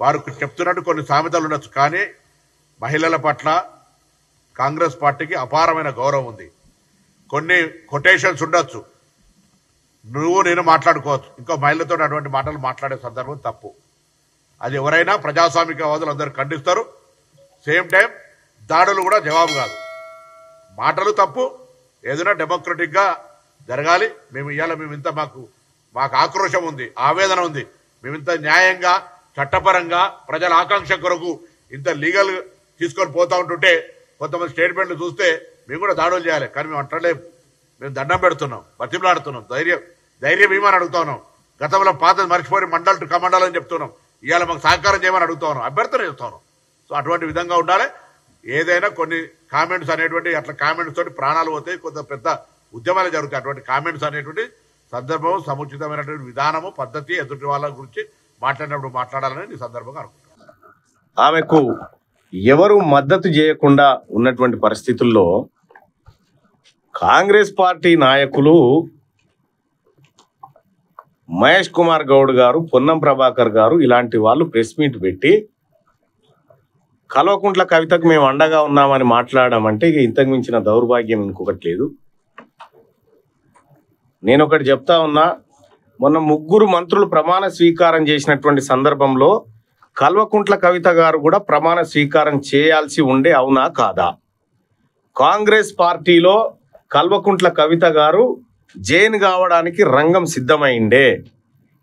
వారు చెప్తున్నట్టు కొన్ని సామెతలు ఉండొచ్చు, కానీ మహిళల పట్ల కాంగ్రెస్ పార్టీకి అపారమైన గౌరవం ఉంది. కొన్ని కొటేషన్స్ ఉండొచ్చు, నువ్వు నేను మాట్లాడుకోవచ్చు, ఇంకో మహిళతో అటువంటి మాటలు మాట్లాడే సందర్భం తప్పు. అది ఎవరైనా ప్రజాస్వామికవాదులు అందరూ ఖండిస్తారు. సేమ్ టైం దాడులు కూడా జవాబు కాదు. మాటలు తప్పు, ఏదైనా డెమోక్రటిక్గా జరగాలి. మేము ఇంత మాకు ఆక్రోశం ఉంది, ఆవేదన ఉంది. మేమింత న్యాయంగా చట్టపరంగా ప్రజల ఆకాంక్ష కొరకు ఇంత లీగల్ తీసుకొని పోతా ఉంటుంటే కొంతమంది స్టేట్మెంట్లు చూస్తే మేము కూడా దాడులు చేయాలి, కానీ మేము అంటలేము. మేము దండం పెడుతున్నాం, బతిమలాడుతున్నాం, ధైర్యం ఏమని అడుగుతా ఉన్నాం. గతంలో పాత మర్చిపోయి మండల్ టు కమండల్ అని చెప్తున్నాం. ఇవాళ మాకు సహకారం చేయమని అడుగుతా ఉన్నాం, అభ్యర్థన చేస్తా ఉన్నాం. సో అటువంటి విధంగా ఉండాలి. ఏదైనా కొన్ని కామెంట్స్ అనేటువంటి అట్లా కామెంట్స్ తోటి ప్రాణాలు పోతాయి, కొంత పెద్ద ఉద్యమాలు జరుగుతాయి. అటువంటి కామెంట్స్ అనేటువంటి సందర్భం, సముచితమైనటువంటి విధానము, పద్ధతి ఎదుటి వాళ్ళ గురించి మాట్లాడినప్పుడు మాట్లాడాలని ఈ సందర్భంగా అనుకుంటున్నాను. ఆమెకు ఎవరు మద్దతు చేయకుండా ఉన్నటువంటి పరిస్థితుల్లో కాంగ్రెస్ పార్టీ నాయకులు మహేష్ కుమార్ గౌడ్ గారు, పొన్నం ప్రభాకర్ గారు ఇలాంటి వాళ్ళు ప్రెస్ మీట్ పెట్టి కల్వకుంట్ల కవితకు మేము అండగా ఉన్నామని మాట్లాడడం అంటే ఇక ఇంతకు మించిన దౌర్భాగ్యం ఇంకొకటి లేదు. నేను ఒకటి చెప్తా ఉన్నా, మొన్న 3 మంత్రులు ప్రమాణ స్వీకారం చేసినటువంటి సందర్భంలో కల్వకుంట్ల కవిత గారు కూడా ప్రమాణ స్వీకారం చేయాల్సి ఉండే, అవునా కాదా? కాంగ్రెస్ పార్టీలో కల్వకుంట్ల కవిత గారు జైన్ కావడానికి రంగం సిద్ధమైండే.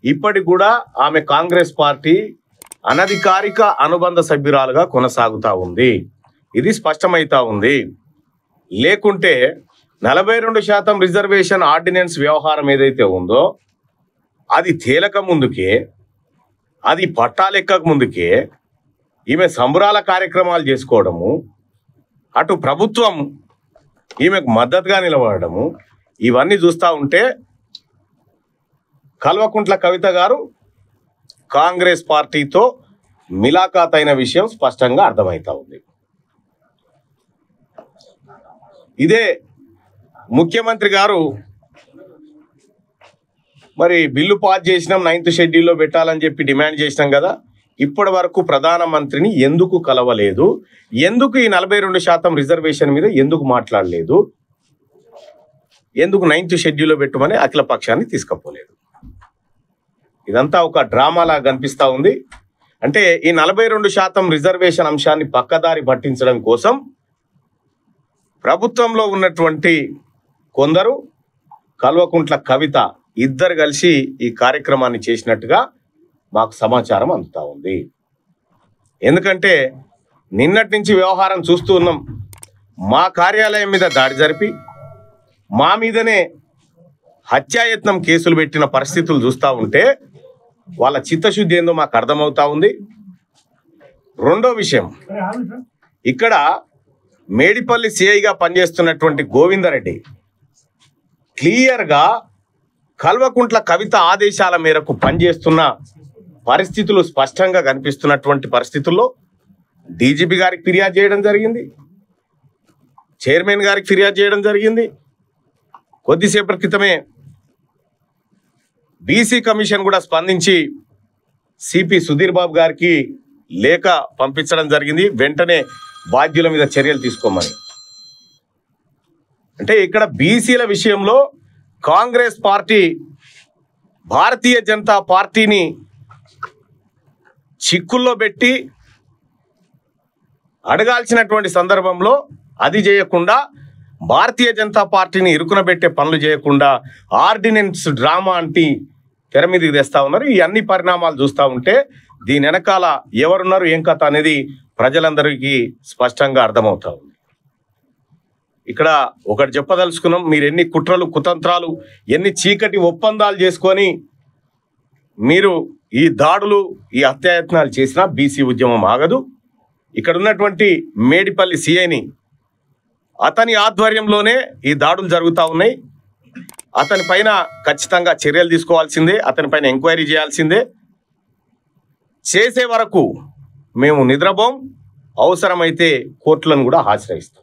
ఇప్పటికి కూడా ఆమె కాంగ్రెస్ పార్టీ అనధికారిక అనుబంధ సభ్యురాలుగా కొనసాగుతా ఉంది. ఇది స్పష్టమైతా ఉంది. లేకుంటే 42% రిజర్వేషన్ ఆర్డినెన్స్ వ్యవహారం ఏదైతే ఉందో అది తేలక ముందుకే, అది పట్టాలెక్కక ముందుకే ఈమె సంబరాల కార్యక్రమాలు చేసుకోవడము, అటు ప్రభుత్వం ఈమెకు మద్దతుగా నిలబడము, ఇవన్నీ చూస్తూ ఉంటే కల్వకుంట్ల కవిత గారు కాంగ్రెస్ పార్టీతో మిలాఖాత్ అయిన విషయం స్పష్టంగా అర్థమవుతా ఉంది. ఇదే ముఖ్యమంత్రి గారు మరి బిల్లు పాస్ చేసినాం, 9th షెడ్యూల్లో పెట్టాలని చెప్పి డిమాండ్ చేసినాం కదా, ఇప్పటి వరకు ప్రధానమంత్రిని ఎందుకు కలవలేదు? ఎందుకు ఈ 42% రిజర్వేషన్ మీద ఎందుకు మాట్లాడలేదు? ఎందుకు 9th షెడ్యూల్లో పెట్టమని అఖిల పక్షాన్ని తీసుకుపోలేదు? ఇదంతా ఒక డ్రామాలా కనిపిస్తూ ఉంది. అంటే ఈ 42% రిజర్వేషన్ అంశాన్ని పక్కదారి పట్టించడం కోసం ప్రభుత్వంలో ఉన్నటువంటి కొందరు, కల్వకుంట్ల కవిత ఇద్దరు కలిసి ఈ కార్యక్రమాన్ని చేసినట్టుగా మాకు సమాచారం అందుతా ఉంది. ఎందుకంటే నిన్నటి నుంచి వ్యవహారం చూస్తూ ఉన్నాం. మా కార్యాలయం మీద దాడి జరిపి మా మీదనే హత్యాయత్నం కేసులు పెట్టిన పరిస్థితులు చూస్తూ ఉంటే వాళ్ళ చిత్తశుద్ధి ఏందో మాకు అర్థమవుతా ఉంది. రెండో విషయం, ఇక్కడ మేడిపల్లి సిఐగా పనిచేస్తున్నటువంటి గోవిందరెడ్డి క్లియర్గా కల్వకుంట్ల కవిత ఆదేశాల మేరకు పనిచేస్తున్న పరిస్థితులు స్పష్టంగా కనిపిస్తున్నటువంటి పరిస్థితుల్లో డీజీపీ గారికి ఫిర్యాదు చేయడం జరిగింది, చైర్మన్ గారికి ఫిర్యాదు చేయడం జరిగింది. కొద్దిసేపటి క్రితమే బీసీ కమిషన్ కూడా స్పందించి సిపి సుధీర్ బాబు గారికి లేఖ పంపించడం జరిగింది, వెంటనే బాధ్యుల మీద చర్యలు తీసుకోమని. అంటే ఇక్కడ బీసీల విషయంలో కాంగ్రెస్ పార్టీ భారతీయ జనతా పార్టీని చిక్కుల్లో పెట్టి అడగాల్సినటువంటి సందర్భంలో అది చేయకుండా, భారతీయ జనతా పార్టీని ఇరుకునబెట్టే పనులు చేయకుండా ఆర్డినెన్స్ డ్రామా అంటే తెర మీదకి తెస్తా ఉన్నారు. ఈ అన్ని పరిణామాలు చూస్తూ ఉంటే దీని వెనకాల ఎవరున్నారు, ఏం కథ అనేది ప్రజలందరికీ స్పష్టంగా అర్థమవుతా ఉంది. ఇక్కడ ఒకటి చెప్పదలుచుకున్నాం, మీరు ఎన్ని కుట్రలు కుతంత్రాలు, ఎన్ని చీకటి ఒప్పందాలు చేసుకొని మీరు ఈ దాడులు, ఈ హత్యాయత్నాలు చేసినా బీసీ ఉద్యమం ఆగదు. ఇక్కడ ఉన్నటువంటి మేడిపల్లి సిఐని, అతని ఆధ్వర్యంలోనే ఈ దాడులు జరుగుతూ ఉన్నాయి. అతని పైన ఖచ్చితంగా చర్యలు తీసుకోవాల్సిందే, అతని పైన ఎంక్వైరీ చేయాల్సిందే. చేసే వరకు మేము నిద్రపోం, అవసరమైతే కోర్టులను కూడా ఆశ్రయిస్తాం.